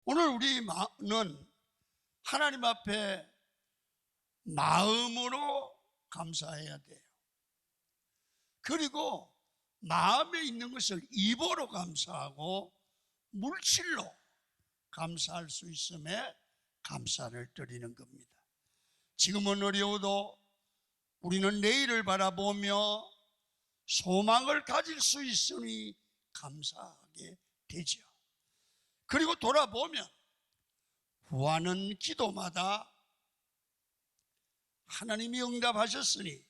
오늘 우리는 하나님 앞에 마음으로 감사해야 돼요. 그리고 마음에 있는 것을 입으로 감사하고 물질로 감사할 수 있음에 감사를 드리는 겁니다. 지금은 어려워도 우리는 내일을 바라보며 소망을 가질 수 있으니 감사하게 되죠. 그리고 돌아보면 구하는 기도마다 하나님이 응답하셨으니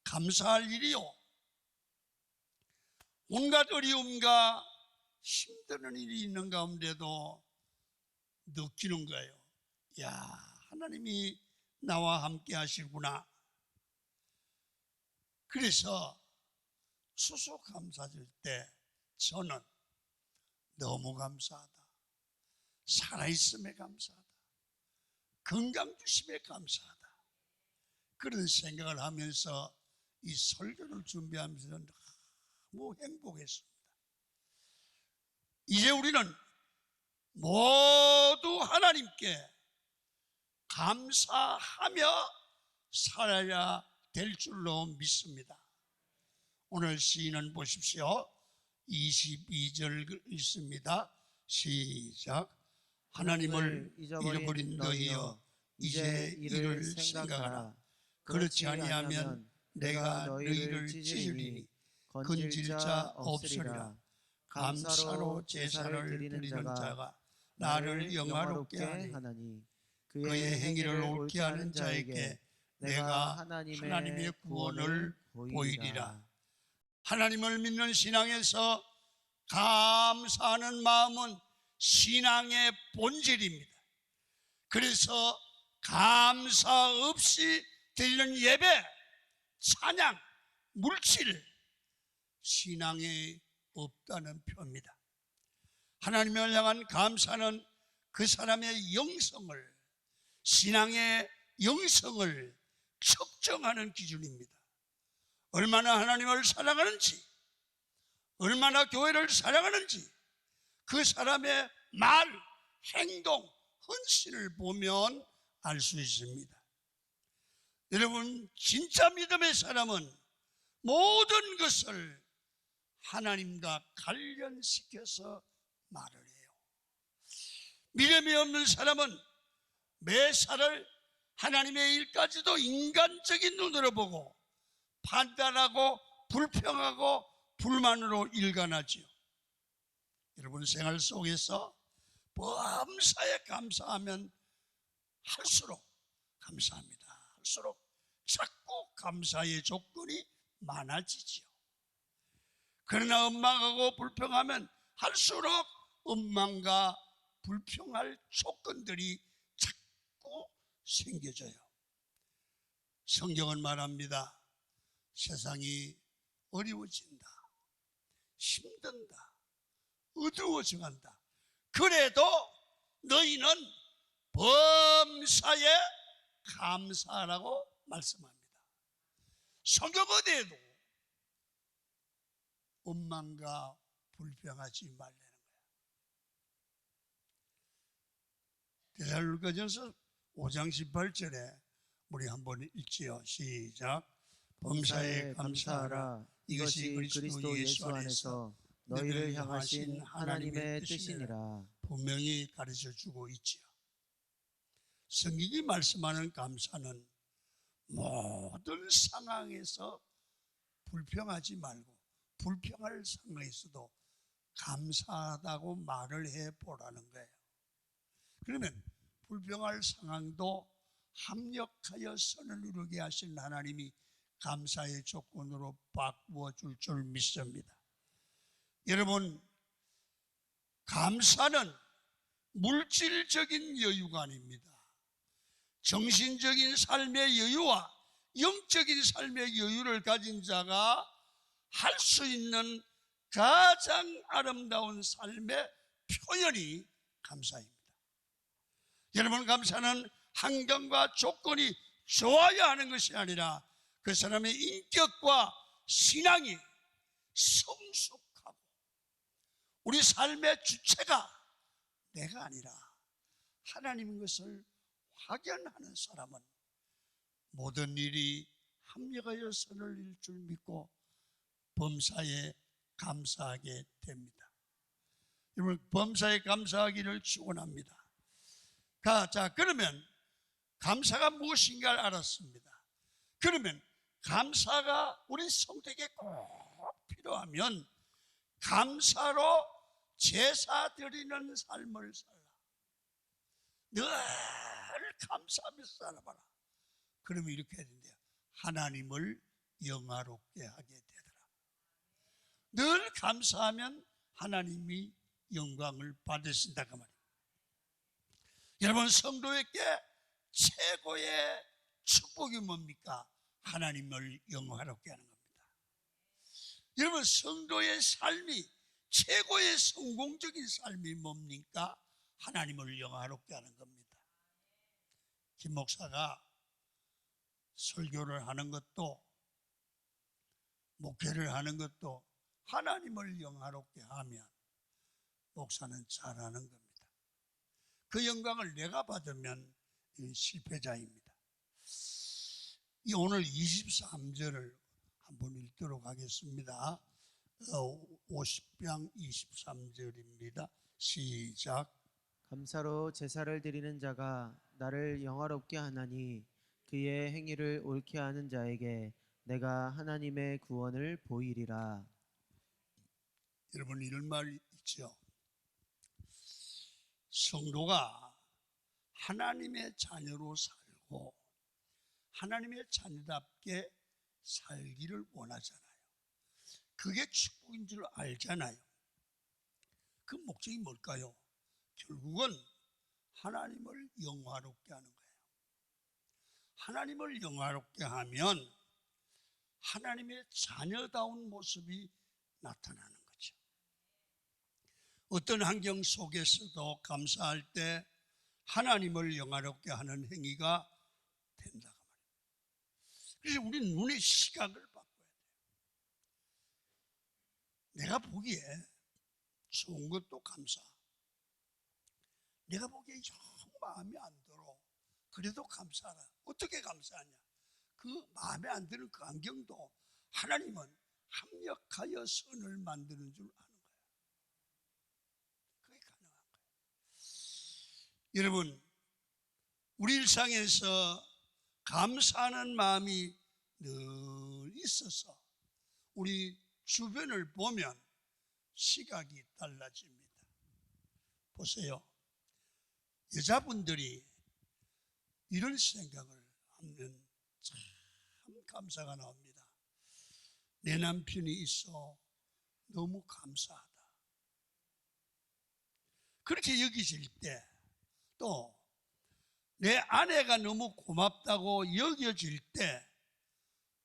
감사할 일이요, 온갖 어려움과 힘드는 일이 있는 가운데도 느끼는 거예요. 야, 하나님이 나와 함께 하시구나. 그래서 추수감사절 때 저는 너무 감사하다, 살아있음에 감사하다, 건강 주심에 감사하다, 그런 생각을 하면서 이 설교를 준비하면서 너무 행복했습니다. 이제 우리는 모두 하나님께 감사하며 살아야 될 줄로 믿습니다. 오늘 시인은 보십시오. 22절 읽습니다. 시작. 하나님을 잃어버린 너희여, 이제 이를 생각하라. 그렇지 아니하면 내가 너희를 찢으리니 건질 자 없으리라. 감사로 제사를 드리는 자가 나를 영화롭게 하니 그의 행위를 옳게 하는 자에게 내가 하나님의 구원을 보이리라. 하나님을 믿는 신앙에서 감사하는 마음은 신앙의 본질입니다. 그래서 감사 없이 드리는 예배, 찬양, 물질, 신앙에 없다는 표입니다. 하나님을 향한 감사는 그 사람의 영성을, 신앙의 영성을 측정하는 기준입니다. 얼마나 하나님을 사랑하는지, 얼마나 교회를 사랑하는지 그 사람의 말, 행동, 헌신을 보면 알 수 있습니다. 여러분, 진짜 믿음의 사람은 모든 것을 하나님과 관련시켜서 말을 해요. 믿음이 없는 사람은 매사를 하나님의 일까지도 인간적인 눈으로 보고 판단하고 불평하고 불만으로 일관하지요. 여러분, 생활 속에서 범사에 감사하면 할수록, 감사합니다 할수록 자꾸 감사의 조건이 많아지지요. 그러나 원망하고 불평하면 할수록 원망과 불평할 조건들이 자꾸 생겨져요. 성경은 말합니다. 세상이 어려워진다, 힘든다, 어두워져 간다. 그래도 너희는 범사에 감사하라고 말씀합니다. 성경 어디에도 원망과 불평하지 말라는 거야. 데살로니가전서 5장 18절에 우리 한번 읽지요. 시작. 범사에 감사하라. 이것이 그리스도 예수 안에서 너희를 향하신 하나님의 뜻이니라. 분명히 가르쳐주고 있지요. 성경이 말씀하는 감사는 모든 상황에서 불평하지 말고 불평할 상황에서도 감사하다고 말을 해보라는 거예요. 그러면 불평할 상황도 합력하여 선을 이루게 하신 하나님이 감사의 조건으로 바꾸어 줄 줄 믿습니다. 여러분, 감사는 물질적인 여유가 아닙니다. 정신적인 삶의 여유와 영적인 삶의 여유를 가진 자가 할 수 있는 가장 아름다운 삶의 표현이 감사입니다. 여러분, 감사는 환경과 조건이 좋아야 하는 것이 아니라 그 사람의 인격과 신앙이 성숙하고 우리 삶의 주체가 내가 아니라 하나님인 것을 확연하는 사람은 모든 일이 합력하여 선을 이룰 줄 믿고 범사에 감사하게 됩니다. 여러분, 범사에 감사하기를 축원합니다. 자, 그러면 감사가 무엇인가를 알았습니다. 그러면 감사가 우리 성도에게 꼭 필요하면 감사로 제사 드리는 삶을 살라. 늘 감사하면서 살아봐라. 그러면 이렇게 해야 된대요. 하나님을 영화롭게 하게 되더라. 늘 감사하면 하나님이 영광을 받으신다 그 말이에요. 여러분, 성도에게 최고의 축복이 뭡니까? 하나님을 영화롭게 하는 겁니다. 여러분, 성도의 삶이 최고의 성공적인 삶이 뭡니까? 하나님을 영화롭게 하는 겁니다. 김 목사가 설교를 하는 것도 목회를 하는 것도 하나님을 영화롭게 하면 목사는 잘하는 겁니다. 그 영광을 내가 받으면 실패자입니다. 오늘 23절을 한번 읽도록 하겠습니다. 50장 23절입니다. 시작. 감사로 제사를 드리는 자가 나를 영화롭게 하나니 그의 행위를 옳게 하는 자에게 내가 하나님의 구원을 보이리라. 여러분, 이런 말 있죠. 성도가 하나님의 자녀로 살고 하나님의 자녀답게 살기를 원하잖아요. 그게 축복인 줄 알잖아요. 그 목적이 뭘까요? 결국은 하나님을 영화롭게 하는 거예요. 하나님을 영화롭게 하면 하나님의 자녀다운 모습이 나타나는 거죠. 어떤 환경 속에서도 감사할 때 하나님을 영화롭게 하는 행위가 된다. 그래서 우리 눈의 시각을 바꿔야 돼요. 내가 보기에 좋은 것도 감사. 내가 보기에 영 마음에 안 들어. 그래도 감사하라. 어떻게 감사하냐? 그 마음에 안 드는 그 안경도 하나님은 합력하여 선을 만드는 줄 아는 거예요. 그게 가능한 거예요. 여러분, 우리 일상에서 감사하는 마음이 늘 있어서 우리 주변을 보면 시각이 달라집니다. 보세요. 여자분들이 이런 생각을 하면 참 감사가 나옵니다. 내 남편이 있어 너무 감사하다. 그렇게 여기질 때, 또 내 아내가 너무 고맙다고 여겨질 때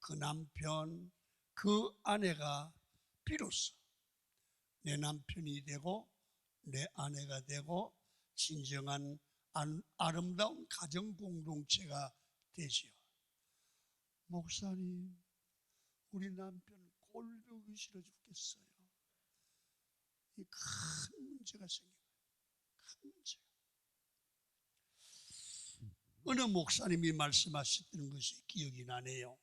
그 남편, 그 아내가 비로소 내 남편이 되고 내 아내가 되고 진정한 아름다운 가정 공동체가 되지요. 목사님, 우리 남편 골격이 싫어 죽겠어요. 이 큰 문제가 생겨요. 큰 문제가. 어느 목사님이 말씀하셨던 것이 기억이 나네요.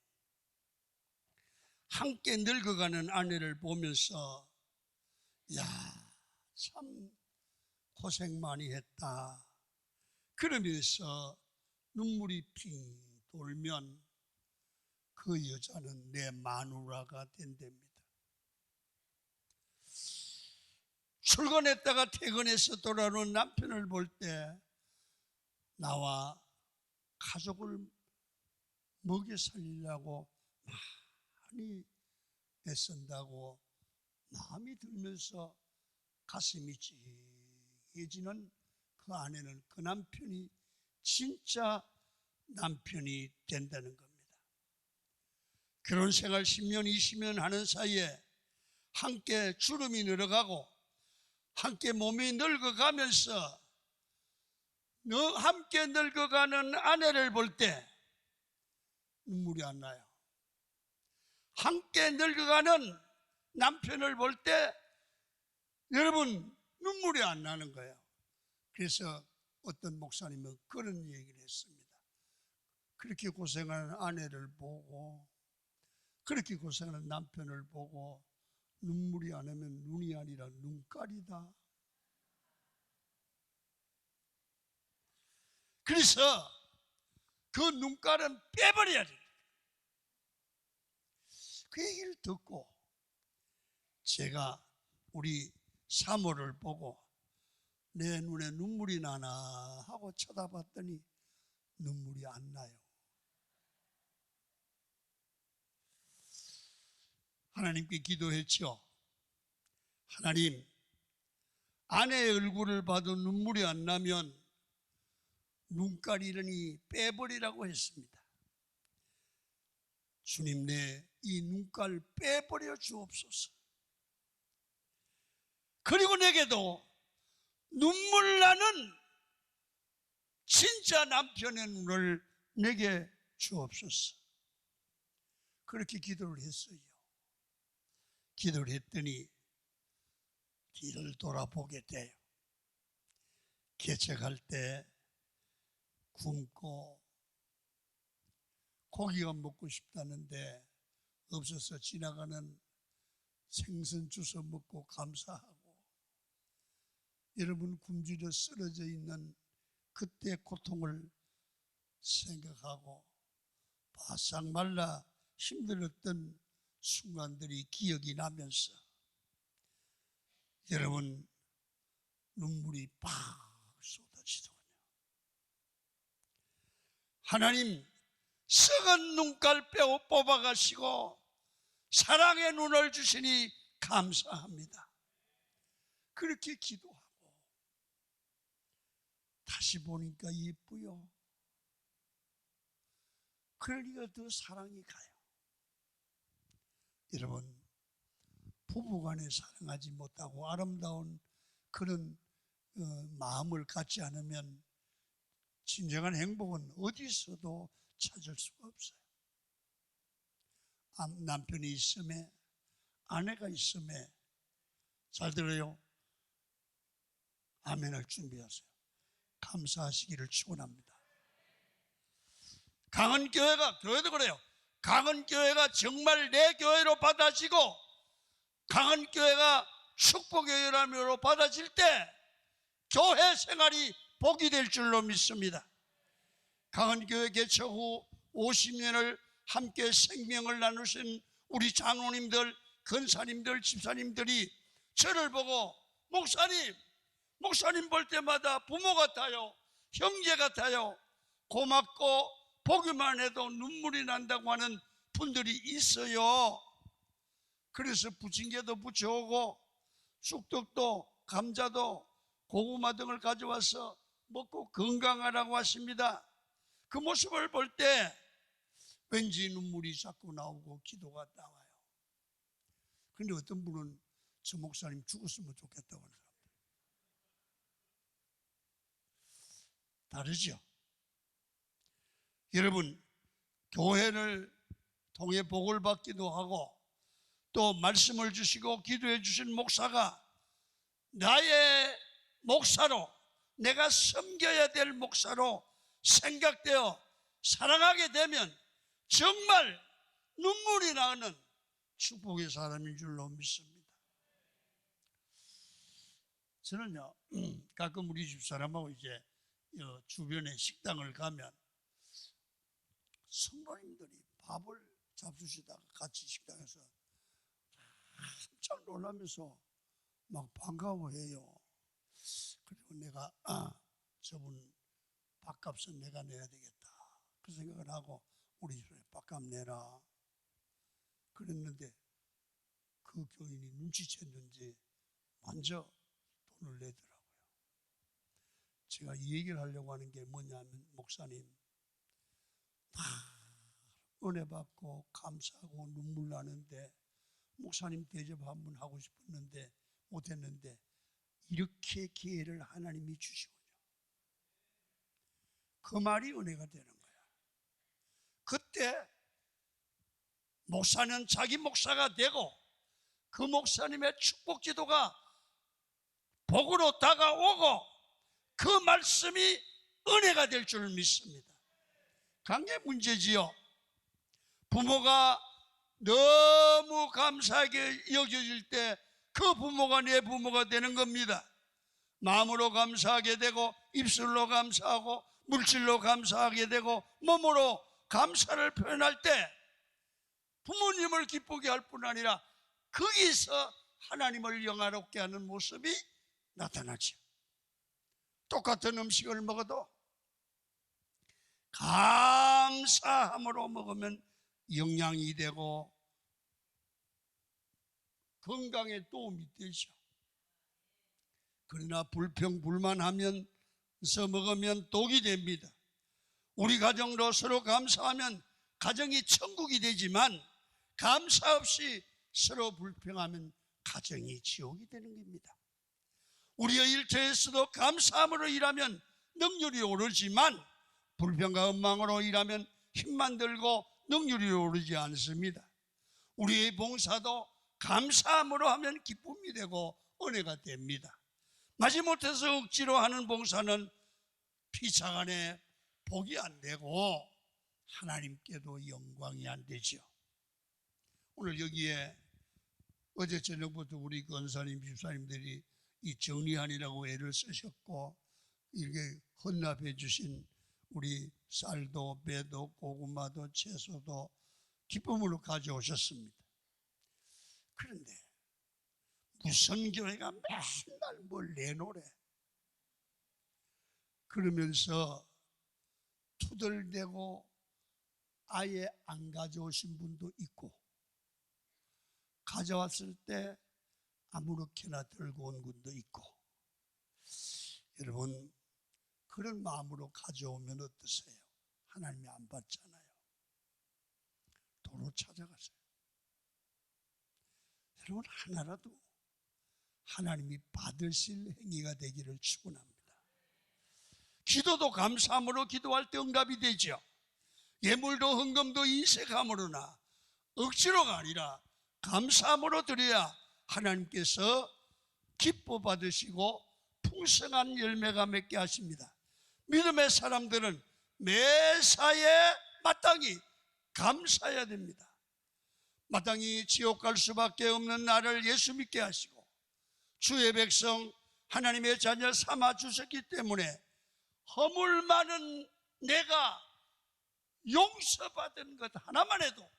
함께 늙어가는 아내를 보면서 야, 참 고생 많이 했다. 그러면서 눈물이 핑 돌면 그 여자는 내 마누라가 된답니다. 출근했다가 퇴근해서 돌아오는 남편을 볼 때 나와 가족을 먹여 살리려고 많이 애쓴다고 마음이 들면서 가슴이 찌해지는 그 아내는 그 남편이 진짜 남편이 된다는 겁니다. 결혼 생활 10년, 20년 하는 사이에 함께 주름이 늘어가고 함께 몸이 늙어가면서 함께 늙어가는 아내를 볼 때 눈물이 안 나요. 함께 늙어가는 남편을 볼 때 여러분 눈물이 안 나는 거예요. 그래서 어떤 목사님은 그런 얘기를 했습니다. 그렇게 고생하는 아내를 보고, 그렇게 고생하는 남편을 보고 눈물이 안 오면 눈이 아니라 눈깔이다. 그래서 그 눈깔은 빼버려야 돼. 그 얘기를 듣고 제가 우리 사모를 보고 내 눈에 눈물이 나나 하고 쳐다봤더니 눈물이 안 나요. 하나님께 기도했죠. 하나님, 아내의 얼굴을 봐도 눈물이 안 나면 눈깔이려니 빼버리라고 했습니다. 주님, 내 이 눈깔 빼버려 주옵소서. 그리고 내게도 눈물 나는 진짜 남편의 눈을 내게 주옵소서. 그렇게 기도를 했어요. 기도를 했더니 뒤를 돌아보게 돼요. 개척할 때 굶고 고기가 먹고 싶다는데 없어서 지나가는 생선 주워 먹고 감사하고, 여러분 굶주려 쓰러져 있는 그때 고통을 생각하고 바싹 말라 힘들었던 순간들이 기억이 나면서 여러분 눈물이 팍 쏟아지더군요. 하나님, 썩은 눈깔 빼고 뽑아가시고 사랑의 눈을 주시니 감사합니다. 그렇게 기도하고 다시 보니까 예쁘요. 그러니까 더 사랑이 가요. 여러분, 부부간에 사랑하지 못하고 아름다운 그런 마음을 갖지 않으면 진정한 행복은 어디서도 찾을 수가 없어요. 남편이 있음에, 아내가 있음에, 잘 들어요. 아멘을 준비하세요. 감사하시기를 축원합니다. 강은교회가, 교회도 그래요. 강은교회가 정말 내 교회로 받아지고 강은교회가 축복교회로 받아질 때 교회 생활이 복이 될 줄로 믿습니다. 강은교회 개척 후 50년을 함께 생명을 나누신 우리 장로님들, 권사님들, 집사님들이 저를 보고 목사님 볼 때마다 부모 같아요, 형제 같아요, 고맙고 보기만 해도 눈물이 난다고 하는 분들이 있어요. 그래서 부침개도 부쳐오고 쑥떡도 감자도 고구마 등을 가져와서 먹고 건강하라고 하십니다. 그 모습을 볼 때 왠지 눈물이 자꾸 나오고 기도가 나와요. 그런데 어떤 분은 저 목사님 죽었으면 좋겠다고 하는 사람들. 다르죠? 여러분, 교회를 통해 복을 받기도 하고 또 말씀을 주시고 기도해 주신 목사가 나의 목사로, 내가 섬겨야 될 목사로 생각되어 사랑하게 되면 정말 눈물이 나는 축복의 사람인 줄로 믿습니다. 저는요, 가끔 우리 집사람하고 이제 주변에 식당을 가면 성도님들이 밥을 잡수시다가 같이 식당에서 깜짝 놀라면서 막 반가워해요. 그리고 내가 저분 밥값은 내가 내야 되겠다, 그 생각을 하고 우리 집에 밥값 내라 그랬는데 그 교인이 눈치챘는지 먼저 돈을 내더라고요. 제가 이 얘기를 하려고 하는 게 뭐냐면, 목사님 은혜 받고 감사하고 눈물 나는데 목사님 대접 한번 하고 싶었는데 못했는데 이렇게 기회를 하나님이 주시군요. 그 말이 은혜가 되는 거야. 그때 목사는 자기 목사가 되고 그 목사님의 축복 기도가 복으로 다가오고 그 말씀이 은혜가 될 줄 믿습니다. 관계 문제지요. 부모가 너무 감사하게 여겨질 때 그 부모가 내 부모가 되는 겁니다. 마음으로 감사하게 되고 입술로 감사하고 물질로 감사하게 되고 몸으로 감사를 표현할 때 부모님을 기쁘게 할 뿐 아니라 거기서 하나님을 영화롭게 하는 모습이 나타나죠. 똑같은 음식을 먹어도 감사함으로 먹으면 영양이 되고 건강에 도움이 되죠. 그러나 불평불만하면서 먹으면 독이 됩니다. 우리 가정으로 서로 감사하면 가정이 천국이 되지만 감사 없이 서로 불평하면 가정이 지옥이 되는 겁니다. 우리의 일터에서도 감사함으로 일하면 능률이 오르지만 불평과 원망으로 일하면 힘만 들고 능률이 오르지 않습니다. 우리의 봉사도 감사함으로 하면 기쁨이 되고 은혜가 됩니다. 마지못해서 억지로 하는 봉사는 피차간에 복이 안 되고 하나님께도 영광이 안 되죠. 오늘 여기에 어제 저녁부터 우리 권사님, 집사님들이 이 정리하느라고 애를 쓰셨고 이렇게 헌납해 주신 우리 쌀도 배도 고구마도 채소도 기쁨으로 가져오셨습니다. 그런데 무슨 교회가 맨날 뭘 내놓으래 그러면서 투덜대고 아예 안 가져오신 분도 있고 가져왔을 때 아무렇게나 들고 온 분도 있고, 여러분 그런 마음으로 가져오면 어떠세요? 하나님이 안 받잖아요. 도로 찾아가세요. 여러분 하나라도 하나님이 받으실 행위가 되기를 축원합니다. 기도도 감사함으로 기도할 때 응답이 되죠. 예물도 헌금도 인색함으로나 억지로가 아니라 감사함으로 드려야 하나님께서 기뻐 받으시고 풍성한 열매가 맺게 하십니다. 믿음의 사람들은 매사에 마땅히 감사해야 됩니다. 마땅히 지옥 갈 수밖에 없는 나를 예수 믿게 하시고 주의 백성 하나님의 자녀 삼아 주셨기 때문에 허물 많은 내가 용서받은 것 하나만 해도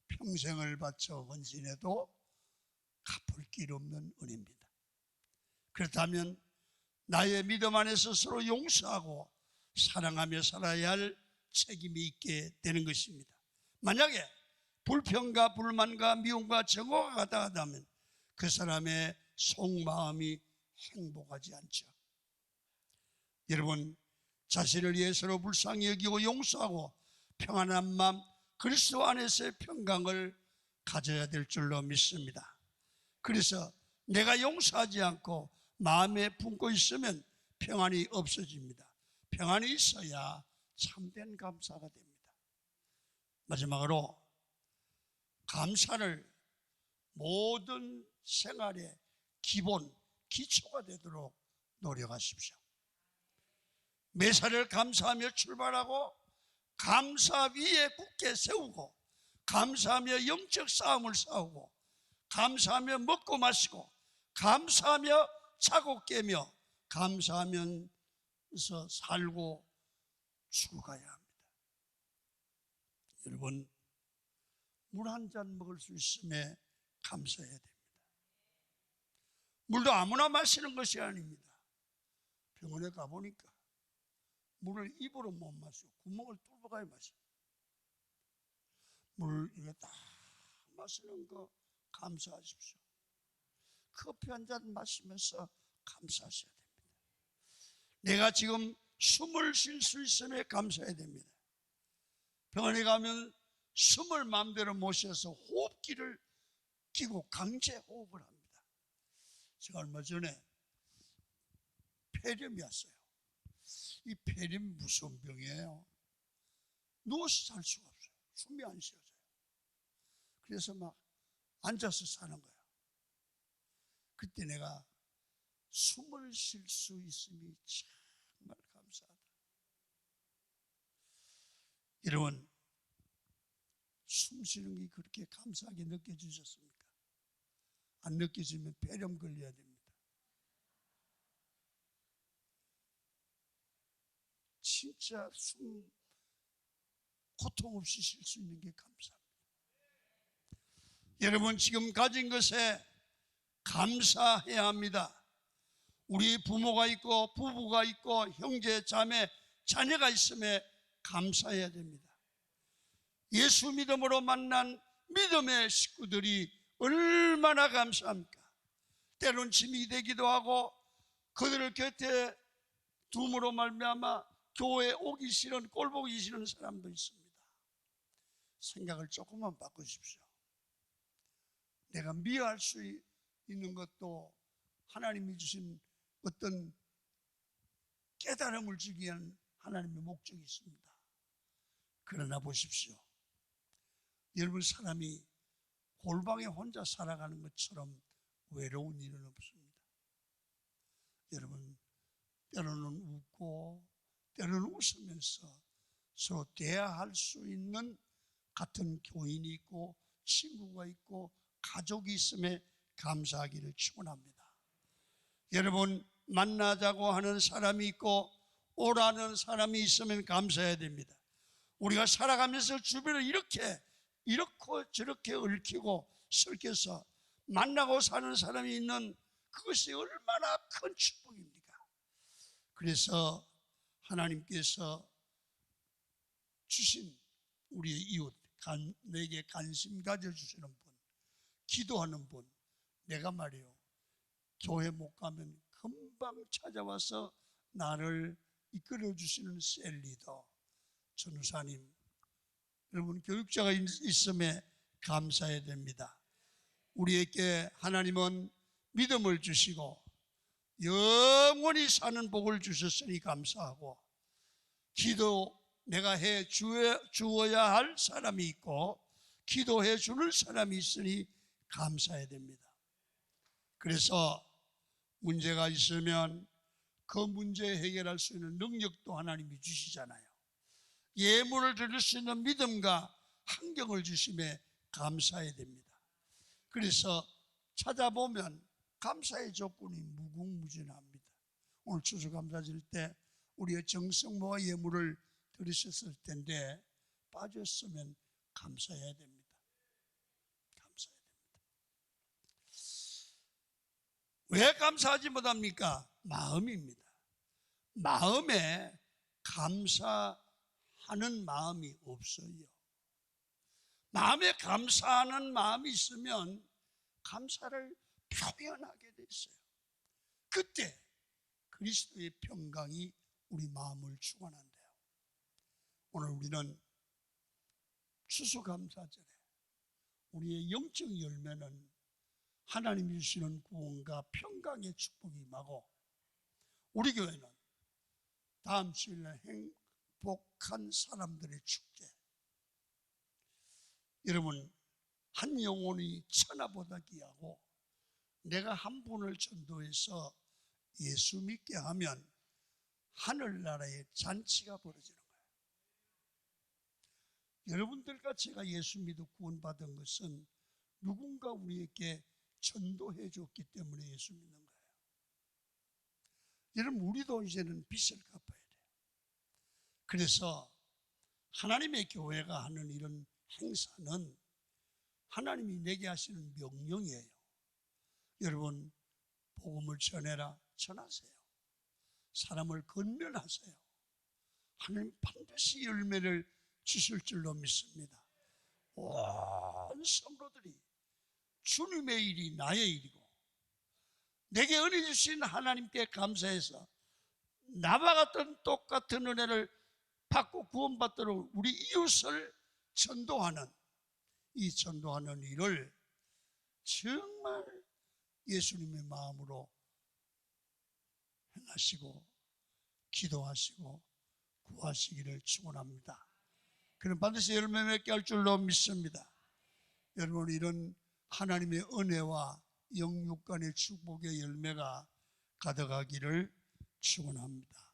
평생을 바쳐 헌신해도 갚을 길 없는 은혜입니다. 그렇다면 나의 믿음 안에서 서로 용서하고 사랑하며 살아야 할 책임이 있게 되는 것입니다. 만약에 불평과 불만과 미움과 정오가 가득하다면 그 사람의 속마음이 행복하지 않죠. 여러분 자신을 위해 서로 불쌍히 여기고 용서하고 평안한 마음 그리스도 안에서의 평강을 가져야 될 줄로 믿습니다. 그래서 내가 용서하지 않고 마음에 품고 있으면 평안이 없어집니다. 평안이 있어야 참된 감사가 됩니다. 마지막으로 감사를 모든 생활의 기본, 기초가 되도록 노력하십시오. 매사를 감사하며 출발하고 감사 위에 굳게 세우고 감사하며 영적 싸움을 싸우고 감사하며 먹고 마시고 감사하며 자고 깨며 감사하면서 살고 죽어가야 합니다. 여러분 물 한 잔 먹을 수 있음에 감사해야 됩니다. 물도 아무나 마시는 것이 아닙니다. 병원에 가보니까 물을 입으로 못 마시고 구멍을 뚫어가야 마셔. 물 이게 다 마시는 거 감사하십시오. 커피 한 잔 마시면서 감사하셔야 됩니다. 내가 지금 숨을 쉴 수 있음에 감사해야 됩니다. 병원에 가면 숨을 마음대로 못 쉬어서 호흡기를 끼고 강제 호흡을 합니다. 제가 얼마 전에 폐렴이 왔어요. 이 폐렴이 무서운 병이에요. 누워서 살 수가 없어요. 숨이 안 쉬어져요. 그래서 막 앉아서 사는 거예요. 그때 내가 숨을 쉴 수 있음이 정말 감사하다. 여러분, 숨 쉬는 게 그렇게 감사하게 느껴지셨습니까? 안 느껴지면 폐렴 걸려야 됩니다. 진짜 숨 고통 없이 쉴 수 있는 게 감사합니다. 여러분, 지금 가진 것에 감사해야 합니다. 우리 부모가 있고 부부가 있고 형제 자매 자녀가 있음에 감사해야 됩니다. 예수 믿음으로 만난 믿음의 식구들이 얼마나 감사합니까? 때로는 짐이 되기도 하고 그들을 곁에 둠으로 말미암아 교회에 오기 싫은, 꼴 보기 싫은 사람도 있습니다. 생각을 조금만 바꾸십시오. 내가 미워할 수 있는 것도 하나님이 주신 어떤 깨달음을 주기 위한 하나님의 목적이 있습니다. 그러나 보십시오. 여러분, 사람이 골방에 혼자 살아가는 것처럼 외로운 일은 없습니다. 여러분, 때로는 웃고 때로는 웃으면서 서로 대화할 수 있는 같은 교인이 있고 친구가 있고 가족이 있음에 감사하기를 축원합니다. 여러분, 만나자고 하는 사람이 있고 오라는 사람이 있으면 감사해야 됩니다. 우리가 살아가면서 주변을 이렇게 저렇게 얽히고 설켜서 만나고 사는 사람이 있는 그것이 얼마나 큰 축복입니까? 그래서 하나님께서 주신 우리의 이웃, 내게 관심 가져주시는 분, 기도하는 분, 내가 말이요, 교회 못 가면 금방 찾아와서 나를 이끌어주시는 셀리더, 전우사님, 여러분, 교육자가 있음에 감사해야 됩니다. 우리에게 하나님은 믿음을 주시고 영원히 사는 복을 주셨으니 감사하고, 기도 내가 해 주어야 할 사람이 있고 기도해 주는 사람이 있으니 감사해야 됩니다. 그래서 문제가 있으면 그 문제 해결할 수 있는 능력도 하나님이 주시잖아요. 예물을 드릴 수 있는 믿음과 환경을 주심에 감사해야 됩니다. 그래서 찾아보면 감사의 조건이 무궁무진합니다. 오늘 추수감사 질 때 우리의 정성모와 예물을 드리셨을 텐데 빠졌으면 감사해야 됩니다. 감사해야 됩니다. 왜 감사하지 못합니까? 마음입니다. 마음에 감사하는 마음이 없어요. 마음에 감사하는 마음이 있으면 감사를 표현하게 됐어요. 그때 그리스도의 평강이 우리 마음을 충만한대요. 오늘 우리는 추수감사절에 우리의 영적 열매는 하나님이 주시는 구원과 평강의 축복이 임하고, 우리 교회는 다음 주일날 행복한 사람들의 축제, 여러분, 한 영혼이 천하보다 귀하고 내가 한 분을 전도해서 예수 믿게 하면 하늘나라의 잔치가 벌어지는 거예요. 여러분들과 제가 예수 믿어 구원받은 것은 누군가 우리에게 전도해 줬기 때문에 예수 믿는 거예요. 여러분, 우리도 이제는 빚을 갚아야 돼요. 그래서 하나님의 교회가 하는 이런 행사는 하나님이 내게 하시는 명령이에요. 여러분, 복음을 전해라, 전하세요. 사람을 건면하세요. 하나님 반드시 열매를 주실 줄로 믿습니다. 온 성도들이 주님의 일이 나의 일이고, 내게 은혜 주신 하나님께 감사해서 나와 같은 똑같은 은혜를 받고 구원받도록 우리 이웃을 전도하는, 이 전도하는 일을 정말 예수님의 마음으로 행하시고 기도하시고 구하시기를 축원합니다. 그는 반드시 열매 맺게 할 줄로 믿습니다. 여러분, 이런 하나님의 은혜와 영육간의 축복의 열매가 가득하기를 축원합니다.